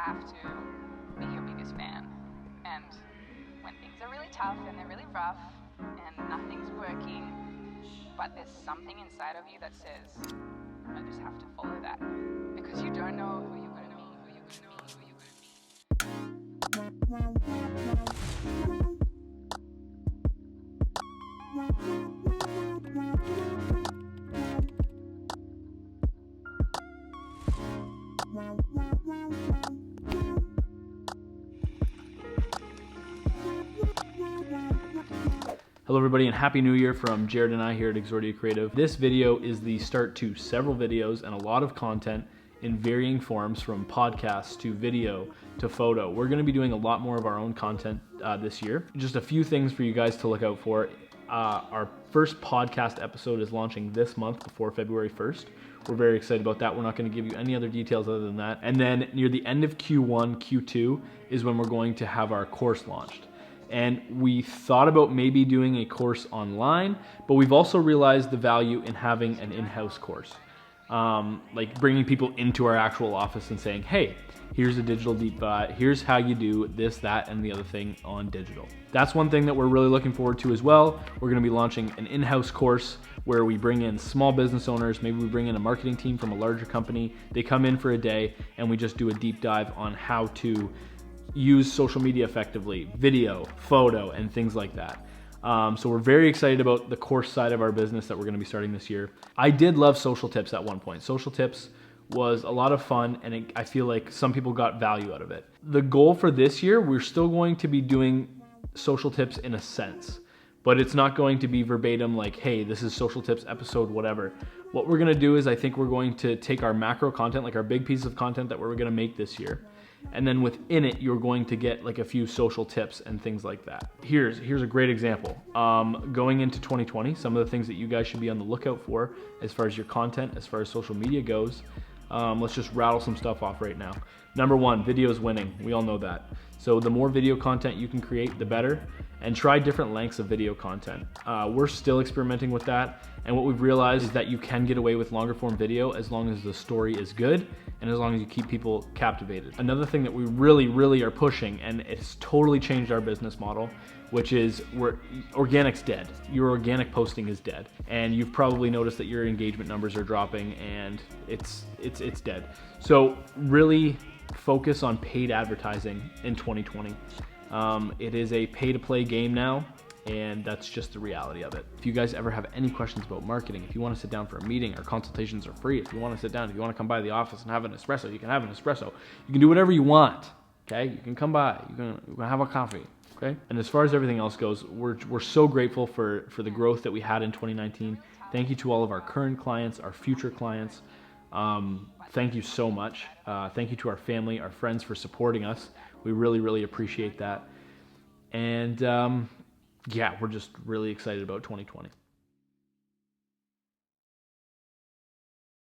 have to be your biggest fan. And when things are really tough and they're really rough and nothing's working, but there's something inside of you that says, I just have to follow that. Because you don't know who you're going to meet, who you're going to meet, who you're going to meet. Hello everybody and Happy New Year from Jared and I here at Exordia Creative. This video is the start to several videos and a lot of content in varying forms, from podcasts to video to photo. We're going to be doing a lot more of our own content this year. Just a few things for you guys to look out for. Our first podcast episode is launching this month before February 1st. We're very excited about that. We're not going to give you any other details other than that. And then near the end of Q1, Q2 is when we're going to have our course launched. And we thought about maybe doing a course online, but we've also realized the value in having an in-house course. Like bringing people into our actual office and saying, hey, here's a digital deep dive, here's how you do this, that, and the other thing on digital. That's one thing that we're really looking forward to as well. We're gonna be launching an in-house course where we bring in small business owners, maybe we bring in a marketing team from a larger company, they come in for a day and we just do a deep dive on how to use social media effectively, video, photo, and things like that. So we're very excited about the course side of our business that we're going to be starting this year. I did love Social Tips at one point. Social Tips was a lot of fun, and I feel like some people got value out of it. The goal for this year, we're still going to be doing Social Tips in a sense, but it's not going to be verbatim like, hey, this is Social Tips episode whatever. What we're going to do is I think we're going to take our macro content, like our big piece of content that we're going to make this year, and then within it, you're going to get like a few social tips and things like that. Here's a great example. Going into 2020, some of the things that you guys should be on the lookout for as far as your content, as far as social media goes. Let's just rattle some stuff off right now. Number one, video is winning. We all know that. So the more video content you can create, the better. And try different lengths of video content. We're still experimenting with that. And what we've realized is that you can get away with longer form video as long as the story is good and as long as you keep people captivated. Another thing that we really are pushing, and it's totally changed our business model, which is organic's dead. Your organic posting is dead. And you've probably noticed that your engagement numbers are dropping and it's dead. So really focus on paid advertising in 2020. It is a pay-to-play game now, and that's just the reality of it. If you guys ever have any questions about marketing, if you want to sit down for a meeting, our consultations are free. If you want to sit down, if you want to come by the office and have an espresso, you can have an espresso. You can do whatever you want, okay? You can come by, you can have a coffee, okay? And as far as everything else goes, we're so grateful for the growth that we had in 2019. Thank you to all of our current clients, our future clients. Thank you so much. Thank you to our family, our friends for supporting us. We really appreciate that. And yeah, we're just really excited about 2020.